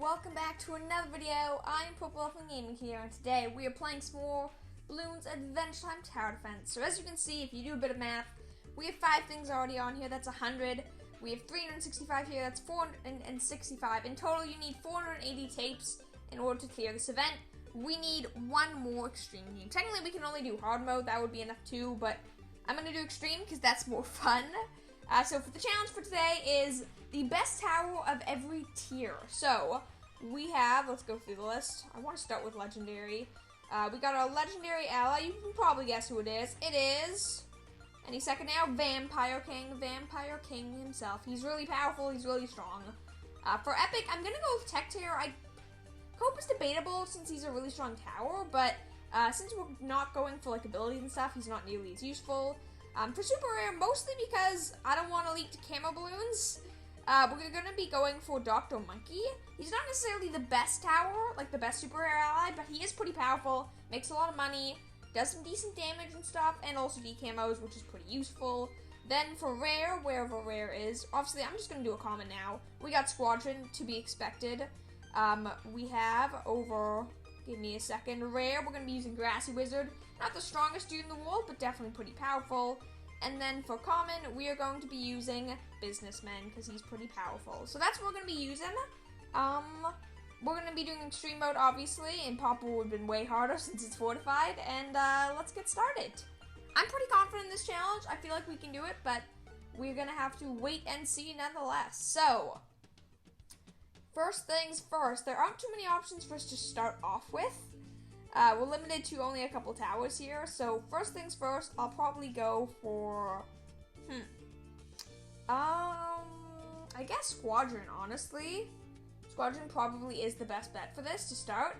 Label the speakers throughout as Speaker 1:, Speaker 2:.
Speaker 1: welcome back to another video. I'm Purple Elfin Gaming here, and today we are playing some more Bloons Adventure Time Tower Defense. So as you can see, if you do a bit of math, we have 5 things already on here, that's 100. We have 365 here, that's 465. In total, you need 480 tapes in order to clear this event. We need one more extreme game. Technically, we can only do hard mode, that would be enough too, but I'm going to do extreme because that's more fun. So for the challenge for today is the best tower of every tier. So we have, let's go through the list. I want to start with legendary. We got our legendary ally. You can probably guess who it is. It is, any second now, Vampire King himself. He's really powerful. He's really strong. For epic, I'm going to go with Tech Tier. I hope it's debatable since he's a really strong tower, but since we're not going for like abilities and stuff, he's not nearly as useful. For super rare, mostly because I don't want to leak to camo balloons. We're going to be going for Dr. Monkey. He's not necessarily the best tower, like the best super rare ally, but he is pretty powerful, makes a lot of money, does some decent damage and stuff, and also decamos, which is pretty useful. Then for rare, wherever rare is, obviously I'm just going to do a common now. We got Squadron, to be expected. We have over, give me a second, rare, we're going to be using Grassy Wizard. Not the strongest dude in the world, but definitely pretty powerful. And then for common, we are going to be using Businessman, because he's pretty powerful. So that's what we're going to be using. We're going to be doing extreme mode, obviously, and Papa would have been way harder since it's fortified. And let's get started. I'm pretty confident in this challenge. I feel like we can do it, but we're going to have to wait and see nonetheless. So, first things first, there aren't too many options for us to start off with. We're limited to only a couple towers here, so first things first, I'll probably go for, I guess Squadron, honestly. Squadron probably is the best bet for this to start.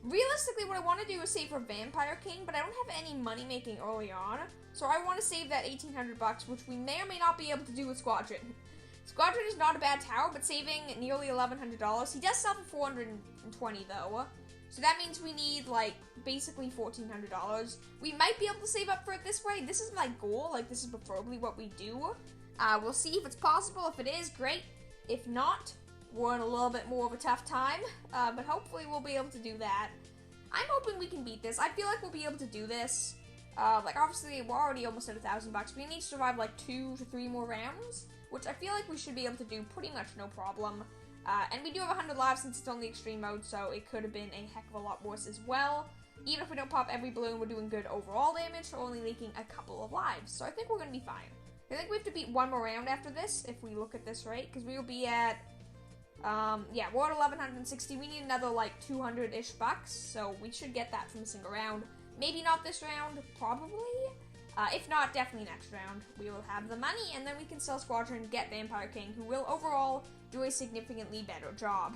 Speaker 1: Realistically, what I want to do is save for Vampire King, but I don't have any money making early on, so I want to save that 1,800 bucks, which we may or may not be able to do with Squadron. Squadron is not a bad tower, but saving nearly $1,100. He does sell for 420 though. So that means we need, like, basically $1,400. We might be able to save up for it this way. This is my goal. Like, this is preferably what we do. We'll see if it's possible. If it is, great. If not, we're in a little bit more of a tough time. But hopefully we'll be able to do that. I'm hoping we can beat this. I feel like we'll be able to do this. Like, obviously, we're already almost at $1,000. We need to survive, like, 2 to 3 more rounds, which I feel like we should be able to do pretty much no problem. And we do have 100 lives since it's only extreme mode, so it could have been a heck of a lot worse as well. Even if we don't pop every balloon, we're doing good overall damage for only leaking a couple of lives. So I think we're going to be fine. I think we have to beat one more round after this, if we look at this right, because we will be at, yeah, we're at 1,160. We need another, like, 200-ish bucks, so we should get that from a single round. Maybe not this round, probably. If not, definitely next round. We will have the money, and then we can sell Squadron, get Vampire King, who will overall do a significantly better job.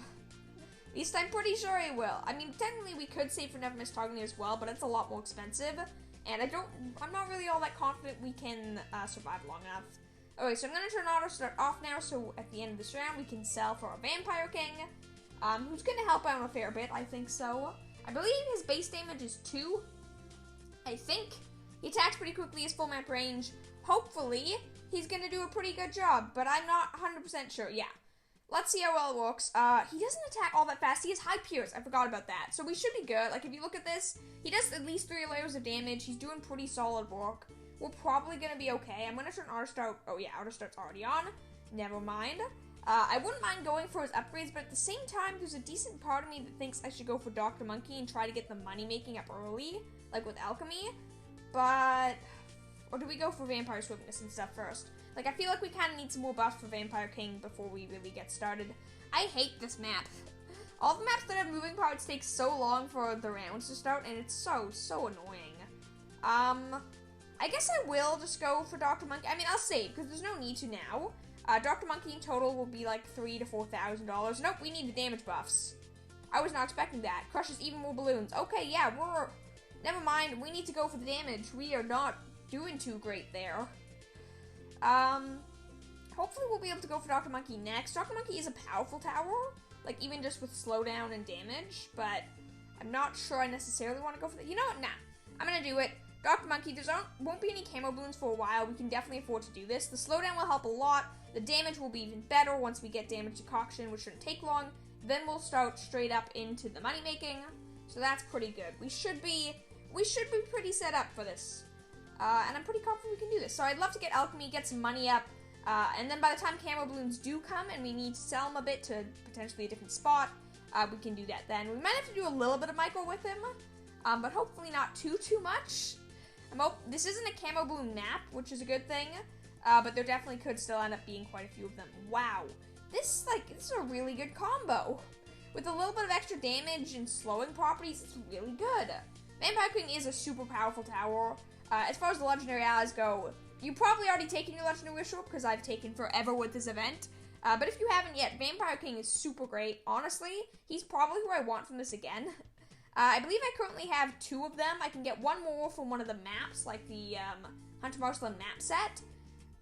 Speaker 1: At least I'm pretty sure he will. I mean, technically we could save for Never Miss Targeting as well, but it's a lot more expensive, and I'm not really all that confident we can survive long enough. Okay, so I'm going to turn auto start off now, so at the end of this round we can sell for a Vampire King, who's going to help out a fair bit, I think so. I believe his base damage is 2, I think. He attacks pretty quickly, his full map range. Hopefully, he's going to do a pretty good job, but I'm not 100% sure. Yeah. Let's see how well it works. He doesn't attack all that fast. He has high pierce. I forgot about that. So we should be good. Like, if you look at this, he does at least 3 layers of damage. He's doing pretty solid work. We're probably going to be okay. I'm going to turn auto start. Oh, yeah, auto start's already on. Never mind. I wouldn't mind going for his upgrades, but at the same time, there's a decent part of me that thinks I should go for Dr. Monkey and try to get the money making up early, like with Alchemy. But, or do we go for Vampire Swiftness and stuff first? Like, I feel like we kind of need some more buffs for Vampire King before we really get started. I hate this map. All the maps that have moving parts take so long for the rounds to start, and it's so annoying. I guess I will just go for Dr. Monkey. I mean, I'll save, because there's no need to now. Dr. Monkey in total will be like $3,000 to $4,000. Nope, we need the damage buffs. I was not expecting that. Crushes even more balloons. Okay, yeah, never mind, we need to go for the damage. We are not doing too great there. Hopefully we'll be able to go for Dr. Monkey next. Dr. Monkey is a powerful tower, like even just with slowdown and damage, but I'm not sure I necessarily want to go for that. You know what? Nah, I'm gonna do it. Dr. Monkey, there won't be any camo balloons for a while. We can definitely afford to do this. The slowdown will help a lot. The damage will be even better once we get damage decoction, which shouldn't take long. Then we'll start straight up into the money making. So that's pretty good. We should be pretty set up for this. And I'm pretty confident we can do this. So I'd love to get alchemy, get some money up, and then by the time camo balloons do come and we need to sell them a bit to potentially a different spot, we can do that then. We might have to do a little bit of micro with him, but hopefully not too much. This isn't a camo balloon map, which is a good thing, but there definitely could still end up being quite a few of them. Wow, this is a really good combo. With a little bit of extra damage and slowing properties, it's really good. Vampire King is a super powerful tower. As far as the legendary allies go, you've probably already taken your legendary Wish Orb, because I've taken forever with this event. But if you haven't yet, Vampire King is super great. Honestly, he's probably who I want from this again. I believe I currently have 2 of them. I can get 1 more from one of the maps, like the Hunter Marshland map set.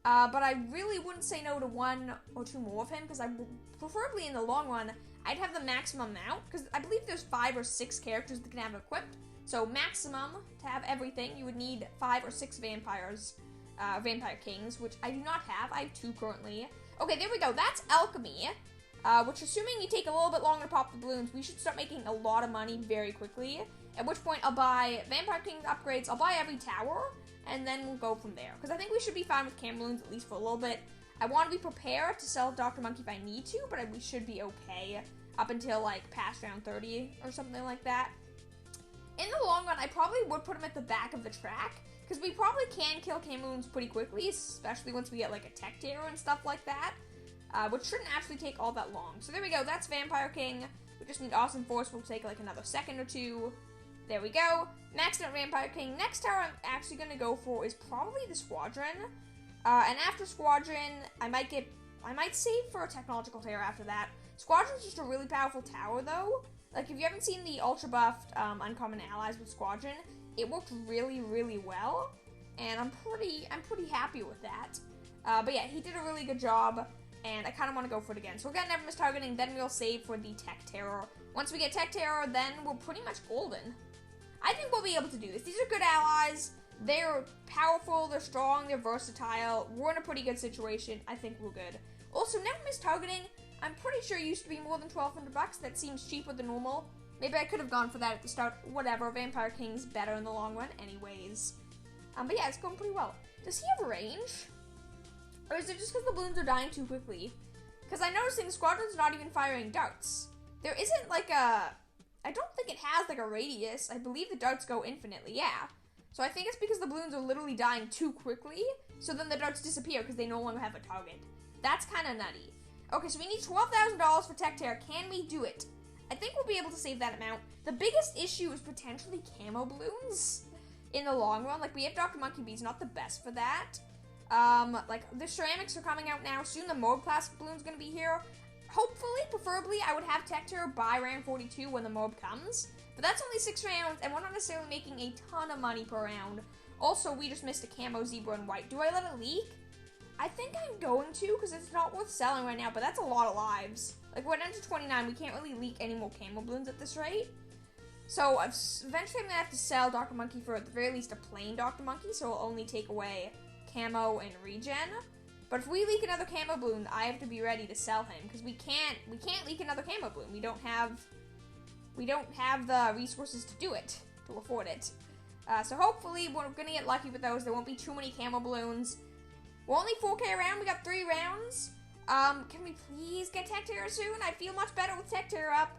Speaker 1: But I really wouldn't say no to 1 or 2 more of him, because preferably in the long run, I'd have the maximum amount, because I believe there's 5 or 6 characters that can have equipped. So maximum, to have everything, you would need 5 or 6 vampires, Vampire Kings, which I do not have. I have 2 currently. Okay, there we go. That's alchemy, which, assuming you take a little bit longer to pop the balloons, we should start making a lot of money very quickly, at which point I'll buy Vampire King upgrades, I'll buy every tower, and then we'll go from there, because I think we should be fine with cam balloons, at least for a little bit. I want to be prepared to sell Dr. Monkey if I need to, but we should be okay up until, like, past round 30 or something like that. In the long run, I probably would put him at the back of the track, because we probably can kill cam balloons pretty quickly, especially once we get, like, a tech tier and stuff like that, which shouldn't actually take all that long. So there we go, that's Vampire King. We just need Awesome Force, will take, like, another second or 2. There we go. Maxed out Vampire King. Next tower I'm actually going to go for is probably the Squadron. And after Squadron, I might save for a technological terror after that. Squadron's just a really powerful tower, though. Like, if you haven't seen the ultra buffed uncommon allies with Squadron, it worked really, really well, and I'm pretty happy with that. But yeah, he did a really good job, and I kind of want to go for it again. So we'll get Never Miss Targeting, then we'll save for the Tech Terror. Once we get Tech Terror, then we're pretty much golden. I think we'll be able to do this. These are good allies. They're powerful, they're strong, they're versatile. We're in a pretty good situation. I think we're good. Also, Never Miss Targeting, I'm pretty sure it used to be more than 1,200 bucks. That seems cheaper than normal. Maybe I could have gone for that at the start. Whatever, Vampire King's better in the long run anyways. But yeah, it's going pretty well. Does he have range? Or is it just because the balloons are dying too quickly? Because I'm noticing the Squadron's not even firing darts. There isn't like I don't think it has like a radius. I believe the darts go infinitely, yeah. So I think it's because the balloons are literally dying too quickly, so then the darts disappear because they no longer have a target. That's kind of nutty. Okay, so we need $12,000 for Tech Terror. Can we do it? I think we'll be able to save that amount. The biggest issue is potentially camo balloons in the long run. Like, we have Dr. Monkey Bee's not the best for that. Like, the ceramics are coming out now. Soon the Morb class balloon's gonna be here. Hopefully, preferably, I would have Tech Terror by round 42 when the Morb comes. But that's only 6 rounds, and we're not necessarily making a ton of money per round. Also, we just missed a camo zebra and white. Do I let it leak? I think I'm going to, because it's not worth selling right now, but that's a lot of lives. Like, we're down to 29. We can't really leak any more camo balloons at this rate. So, eventually I'm going to have to sell Dr. Monkey for, at the very least, a plain Dr. Monkey, so it'll only take away camo and regen. But if we leak another camo balloon, I have to be ready to sell him, because we can't leak another camo balloon. We don't have the resources to do it, to afford it. So hopefully we're going to get lucky with those. There won't be too many camo balloons. We're only 4K around. We got 3 rounds. Can we please get Tech Terror soon? I feel much better with Tech Terror up.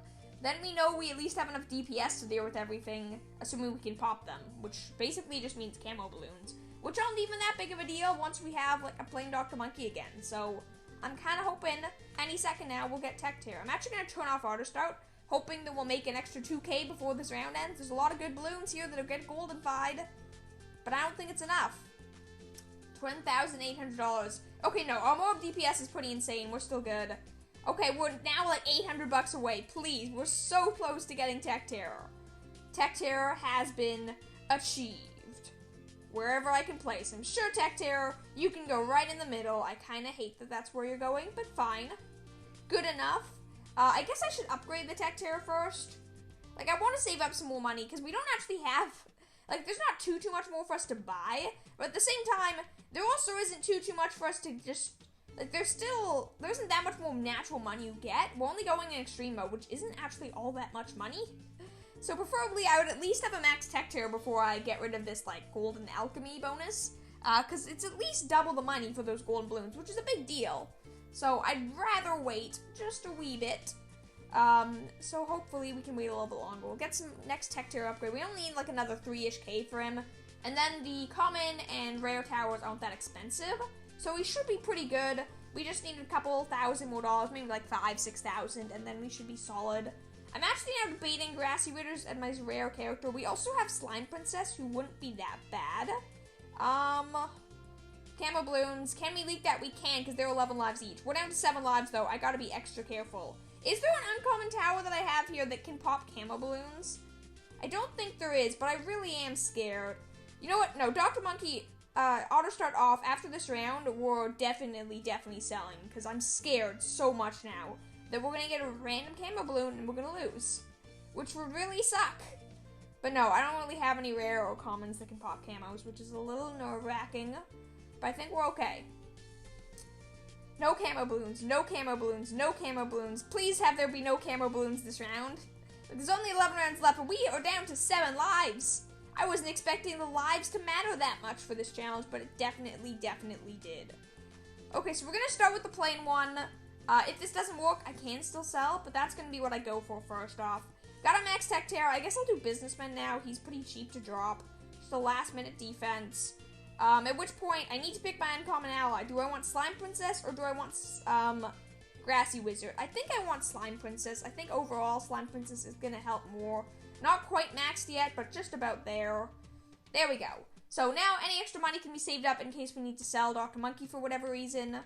Speaker 1: Then we know we at least have enough DPS to deal with everything, assuming we can pop them, which basically just means camo balloons, which aren't even that big of a deal once we have like a plain Dr. Monkey again. So I'm kind of hoping any second now we'll get Tech Terror. I'm actually going to turn off Auto Start, hoping that we'll make an extra 2K before this round ends. There's a lot of good balloons here that'll get golden-fied, but I don't think it's enough. $10,800. Okay, no, our Morb DPS is pretty insane. We're still good. Okay, we're now like 800 bucks away. Please, we're so close to getting Tech Terror. Tech Terror has been achieved. Wherever I can place him. Sure, Tech Terror, you can go right in the middle. I kind of hate that that's where you're going, but fine. Good enough. I guess I should upgrade the Tech Terror first. Like, I want to save up some more money, because we don't actually have... Like, there's not too much more for us to buy, but at the same time, there also isn't too much for us to just Like, there isn't that much more natural money you get. We're only going in extreme mode, which isn't actually all that much money. So preferably, I would at least have a max tech tier before I get rid of this, like, golden alchemy bonus. Because it's at least double the money for those golden balloons, which is a big deal. So I'd rather wait just a wee bit. So hopefully we can wait a little bit longer. We'll get some next tech tier upgrade. We only need, like, another 3-ish K for him. And then the common and rare towers aren't that expensive. So we should be pretty good. We just need a couple thousand more dollars, maybe like 5,000-6,000, and then we should be solid. I'm actually now debating Grassy Ritters as my rare character. We also have Slime Princess, who wouldn't be that bad. Camo Bloons. Can we leak that? We can, because they're 11 lives each. We're down to 7 lives, though. I gotta be extra careful. Is there an uncommon tower that I have here that can pop Camo Bloons? I don't think there is, but I really am scared. You know what? No, Dr. Monkey, auto start off. After this round, we're definitely selling, because I'm scared so much now that we're gonna get a random Camo Bloon and we're gonna lose, which would really suck. But no, I don't really have any rare or commons that can pop camos, which is a little nerve-wracking, but I think we're okay. No Camo Bloons, no Camo Bloons, no Camo Bloons. Please have there be no Camo Bloons this round. There's only 11 rounds left, but we are down to 7 lives. I wasn't expecting the lives to matter that much for this challenge, but it definitely did. Okay, so we're gonna start with the plain one. If this doesn't work, I can still sell, but that's gonna be what I go for first off. Got a max tech tier. I guess I'll do Businessman now. He's pretty cheap to drop. Just a last-minute defense. At which point, I need to pick my uncommon ally. Do I want Slime Princess, or do I want, Grassy Wizard? I think I want Slime Princess. I think overall, Slime Princess is gonna help more. Not quite maxed yet, but just about there. There we go. So now, any extra money can be saved up in case we need to sell Dr. Monkey for whatever reason.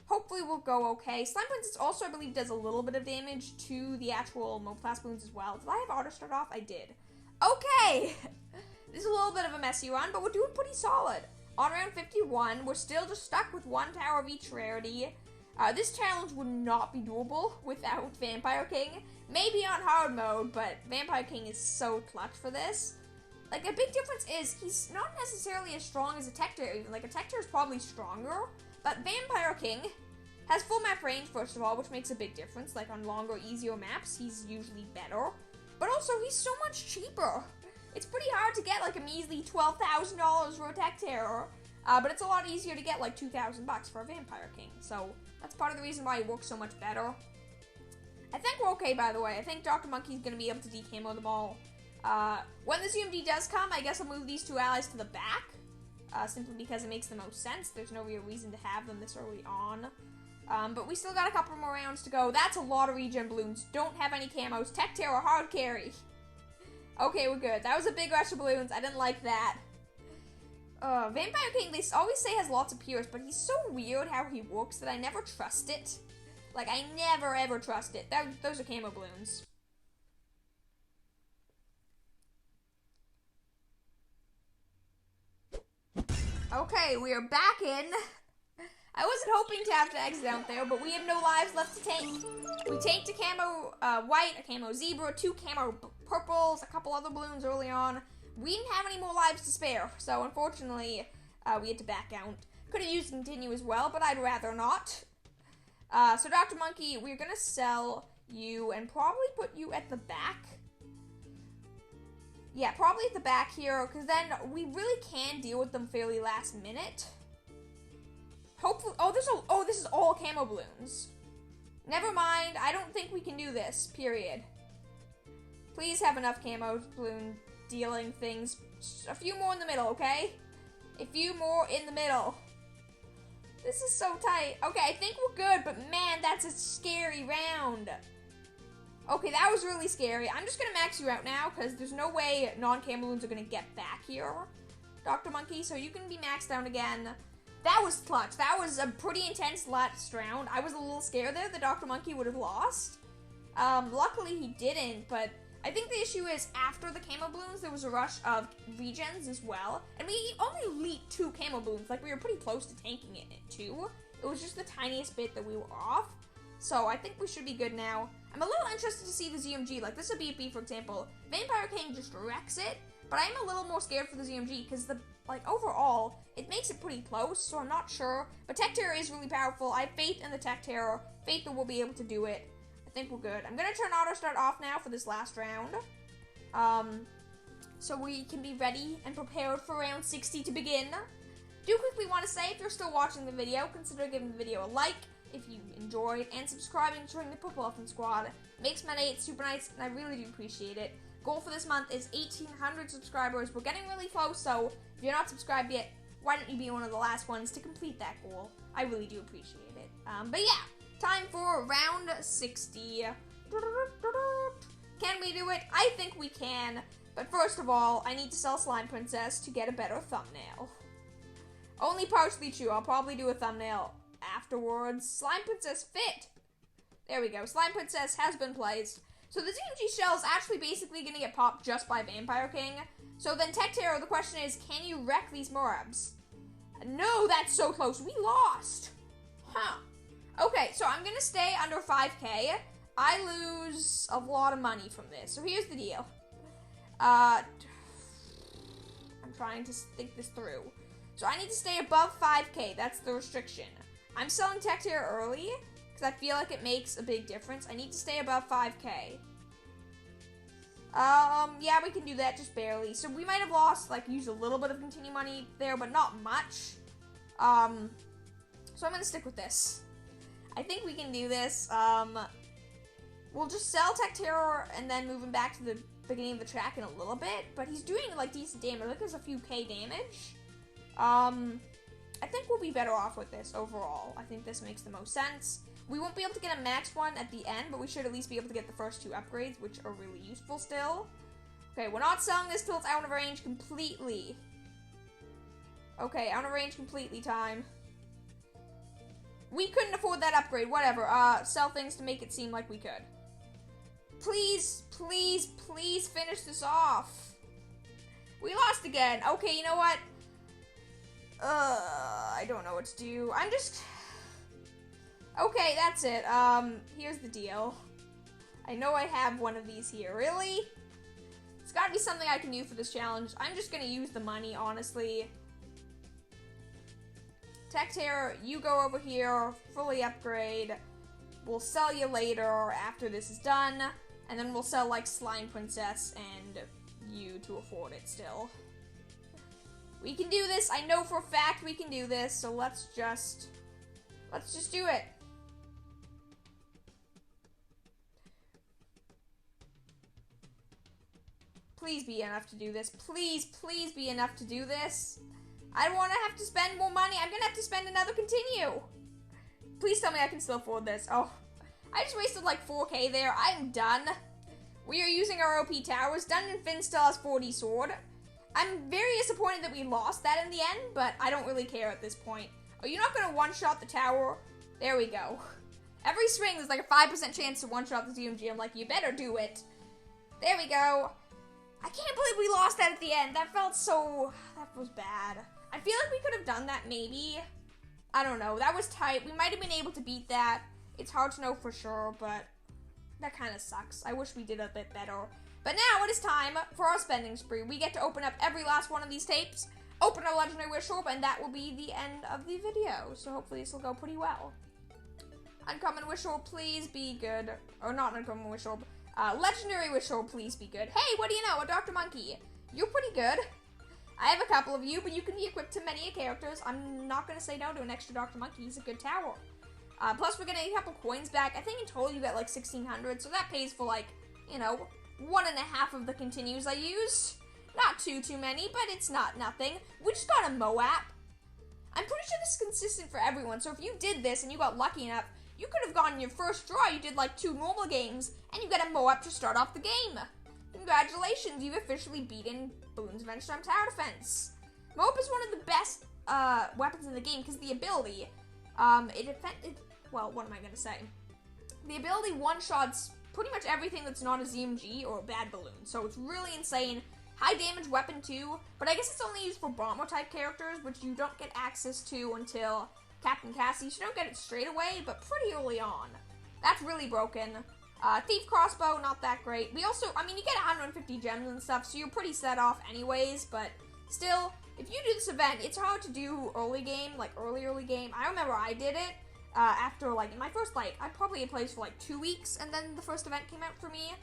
Speaker 1: Hopefully we'll go okay. Slime Princess also, I believe, does a little bit of damage to the actual Moplast Bloons as well. Did I have auto start off? I did. Okay! This is a little bit of a messy run, but we're doing pretty solid. On round 51, we're still just stuck with 1 tower of each rarity. This challenge would not be doable without Vampire King. Maybe on hard mode, but Vampire King is so clutch for this. Like, a big difference is he's not necessarily as strong as a tech tier even. Like, a tech tier is probably stronger, but Vampire King has full map range, first of all, which makes a big difference. Like, on longer, easier maps, he's usually better. But also, he's so much cheaper. It's pretty hard to get, like, a measly $12,000 for a tech tier. But it's a lot easier to get, like, $2,000 for a Vampire King. So, that's part of the reason why he works so much better. I think we're okay, by the way. I think Dr. Monkey's going to be able to decamo them all. When the ZMD does come, I guess I'll move these 2 allies to the back. Simply because it makes the most sense. There's no real reason to have them this early on. But we still got a couple more rounds to go. That's a lot of regen balloons. Don't have any camos. Tech tier or hard carry. Okay, we're good. That was a big rush of balloons. I didn't like that. Vampire King, they always say has lots of peers, but he's so weird how he works that I never trust it. Like, I never ever trust it. Those are camo balloons. Okay, we are back in. I wasn't hoping to have to exit out there, but we have no lives left to take. We tanked a camo white, a camo zebra, 2 camo purples, a couple other balloons early on. We didn't have any more lives to spare, so unfortunately, we had to back out. Could have used continue as well, but I'd rather not. So Dr. Monkey, we're gonna sell you and probably put you at the back. Yeah, probably at the back here, because then we really can deal with them fairly last minute. Hopefully, this is all camo balloons. Never mind, I don't think we can do this, period. Please have enough camo balloon dealing things. Just a few more in the middle, okay? A few more in the middle. This is so tight. Okay, I think we're good, but man, that's a scary round. Okay, that was really scary. I'm just gonna max you out now, because there's no way non-camo balloons are gonna get back here, Dr. Monkey, so you can be maxed down again. That was clutch. That was a pretty intense last round. I was a little scared there that Dr. Monkey would have lost. Luckily he didn't, but I think the issue is after the camo balloons, there was a rush of regens as well. And we only leaked 2 camo balloons. Like, we were pretty close to tanking it too. It was just the tiniest bit that we were off. So I think we should be good now. I'm a little interested to see the ZMG. Like, this is a BFB, for example. Vampire King just wrecks it. but I'm a little more scared for the ZMG because overall, it makes it pretty close, so I'm not sure. But Tech Terror is really powerful. I have faith in the Tech Terror, faith that we'll be able to do it. I think we're good. I'm gonna turn auto start off now for this last round. So we can be ready and prepared for round 60 to begin. Do quickly want to say, if you're still watching the video, consider giving the video a like if you enjoyed, and subscribing to join the Purple Elephant Squad. Makes my day super nice, and I really do appreciate it. Goal for this month is 1,800 subscribers. We're getting really close, so if you're not subscribed yet, why don't you be one of the last ones to complete that goal? I really do appreciate it. But yeah, time for round 60. Can we do it? I think we can. But first of all, I need to sell Slime Princess to get a better thumbnail. Only partially true. I'll probably do a thumbnail afterwards. Slime Princess fit. There we go. Slime Princess has been placed. So the ZMG shell is actually basically going to get popped just by Vampire King. So then Tech Terror, the question is, can you wreck these Moabs? No, that's so close. We lost. Huh. Okay, so I'm going to stay under 5k. I lose a lot of money from this. So here's the deal. I'm trying to think this through. So I need to stay above 5k. That's the restriction. I'm selling Tech Terror early because I feel like it makes a big difference. I need to stay above 5k. Yeah, we can do that, just barely. So we might have lost, used a little bit of continue money there, but not much. So I'm gonna stick with this. I think we can do this. We'll just sell Tech Terror and then move him back to the beginning of the track in a little bit, but he's doing, decent damage. Look, there's a few K damage. I think we'll be better off with this overall. I think this makes the most sense. We won't be able to get a max one at the end, but we should at least be able to get the first 2 upgrades, which are really useful still. Okay, we're not selling this till it's out of range completely. Okay, out of range completely time. We couldn't afford that upgrade, whatever. Sell things to make it seem like we could. Please, please, please finish this off. We lost again. Okay, you know what? I don't know what to do. Okay, that's it. Here's the deal. I know I have one of these here. Really? It's gotta be something I can do for this challenge. I'm just gonna use the money, honestly. Tech Terror, you go over here, fully upgrade. We'll sell you later after this is done. And then we'll sell, Slime Princess and you to afford it still. We can do this. I know for a fact we can do this. So let's just do it. Please be enough to do this. Please, please be enough to do this. I don't want to have to spend more money. I'm going to have to spend another continue. Please tell me I can still afford this. Oh, I just wasted 4k there. I'm done. We are using our OP towers. Dungeon Finn still has 40 sword. I'm very disappointed that we lost that in the end, but I don't really care at this point. Are you not going to one-shot the tower? There we go. Every swing, there's a 5% chance to one-shot the ZMG. I'm like, you better do it. There we go. I can't believe we lost that at the end. That was bad. I feel like we could have done that maybe. I don't know. That was tight. We might have been able to beat that. It's hard to know for sure, but that kind of sucks. I wish we did a bit better. But now it is time for our spending spree. We get to open up every last one of these tapes, open our Legendary Wish Orb, and that will be the end of the video. So hopefully this will go pretty well. Uncommon Wish Orb, please be good. Or not Uncommon Wish Orb. Legendary Wish Orb, please be good. Hey, what do you know? A Dr. Monkey. You're pretty good. I have a couple of you, but you can be equipped to many characters. I'm not going to say no to an extra Dr. Monkey. He's a good tower. Plus, we're getting a couple coins back. I think in total you get 1,600, so that pays for 1.5 of the continues I use. Not too many, but it's not nothing. We just got a Moab. I'm pretty sure this is consistent for everyone, so if you did this and you got lucky enough, you could have gotten your first draw. You did 2 normal games, and you get a Moab to start off the game. Congratulations, you've officially beaten Bloons Ventstorm Tower Defense. Moab is one of the best weapons in the game because the ability, well, what am I going to say? The ability one-shots pretty much everything that's not a ZMG or a bad balloon, so it's really insane. High damage weapon too, but I guess it's only used for bomber type characters, which you don't get access to until Captain Cassie. You don't get it straight away, but pretty early on. That's really broken. Thief Crossbow, not that great. We also, I mean, you get 150 gems and stuff, so you're pretty set off anyways, but still, if you do this event, it's hard to do early game, like early game. I remember I did it after, like, in my first, like, I probably had played for, like, 2 weeks, and then the first event came out for me.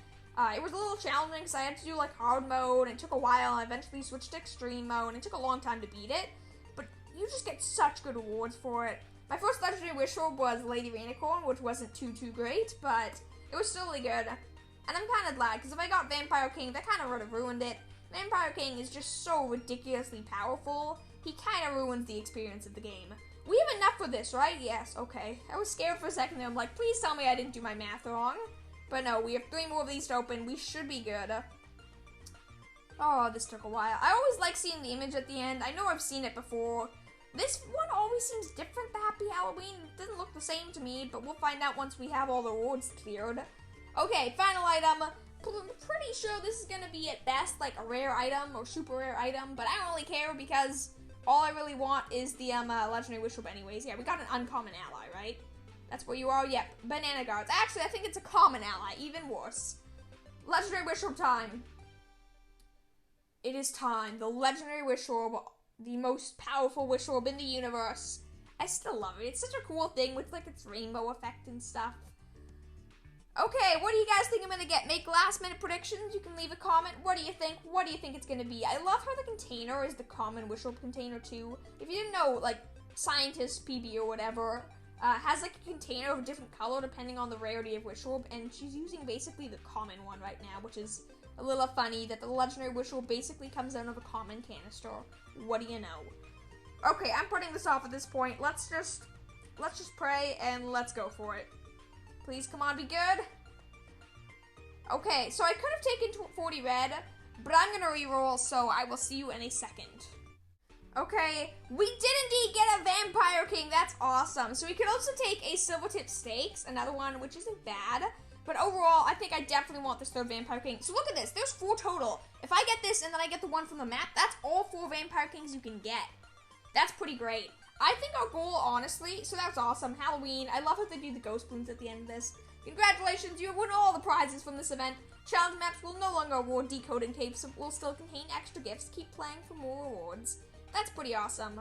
Speaker 1: It was a little challenging because I had to do, like, hard mode, and it took a while, and I eventually switched to extreme mode, and it took a long time to beat it, but you just get such good rewards for it. My first legendary Wish Orb was Lady Rainicorn, which wasn't too great, but it was still really good. And I'm kind of glad, because if I got Vampire King, that kind of would have ruined it. Vampire King is just so ridiculously powerful, he kind of ruins the experience of the game. We have enough for this, right? Yes, okay. I was scared for a second there. I'm like, please tell me I didn't do my math wrong. But no, we have 3 more of these to open. We should be good. Oh, this took a while. I always like seeing the image at the end. I know I've seen it before. This one always seems different, the Happy Halloween. It doesn't look the same to me, but we'll find out once we have all the rewards cleared. Okay, final item. I'm pretty sure this is going to be at best like a rare item or super rare item, but I don't really care because all I really want is the Legendary Wish Orb anyways. Yeah, we got an uncommon ally, right? That's where you are? Yep, Banana Guards. Actually, I think it's a common ally, even worse. Legendary Wish Orb time. It is time. The Legendary Wish Orb, the most powerful Wish Orb in the universe. I still love it. It's such a cool thing with like its rainbow effect and stuff. Okay, what do you guys think I'm gonna get? Make last minute predictions. You can leave a comment. What do you think? What do you think it's gonna be? I love how the container is the common Wish Orb container too. If you didn't know, like Scientist PB or whatever has like a container of a different color depending on the rarity of Wish Orb, and she's using basically the common one right now, which is a little funny that the Legendary Wish Orb basically comes out of a common canister. What do you know? Okay, I'm putting this off at this point. Let's just pray and let's go for it. Please, come on, be good. Okay, so I could have taken 40 red, but I'm gonna reroll, so I will see you in a second. Okay, we did indeed get a Vampire King. That's awesome. So we could also take a Silvertip Stakes, another one, which isn't bad. But overall, I think I definitely want this third Vampire King. So look at this. There's 4 total. If I get this and then I get the one from the map, that's all 4 Vampire Kings you can get. That's pretty great. I think our goal, honestly, so that's awesome. Halloween. I love how they do the ghost balloons at the end of this. Congratulations, you have won all the prizes from this event. Challenge maps will no longer award decoding tapes, but will still contain extra gifts. Keep playing for more rewards. That's pretty awesome.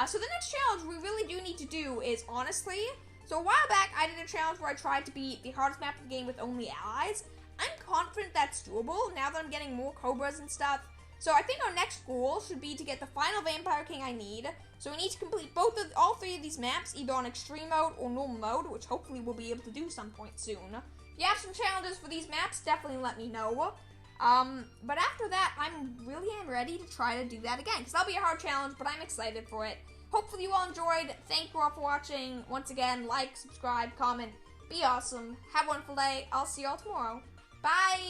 Speaker 1: So the next challenge we really do need to do is, honestly, so a while back I did a challenge where I tried to beat the hardest map of the game with only allies. I'm confident that's doable now that I'm getting more Cobras and stuff. So I think our next goal should be to get the final Vampire King I need. So we need to complete all 3 of these maps, either on extreme mode or normal mode, which hopefully we'll be able to do some point soon. If you have some challenges for these maps, definitely let me know. But after that, I really am ready to try to do that again, because that'll be a hard challenge, but I'm excited for it. Hopefully you all enjoyed. Thank you all for watching. Once again, like, subscribe, comment, be awesome. Have a wonderful day. I'll see you all tomorrow. Bye!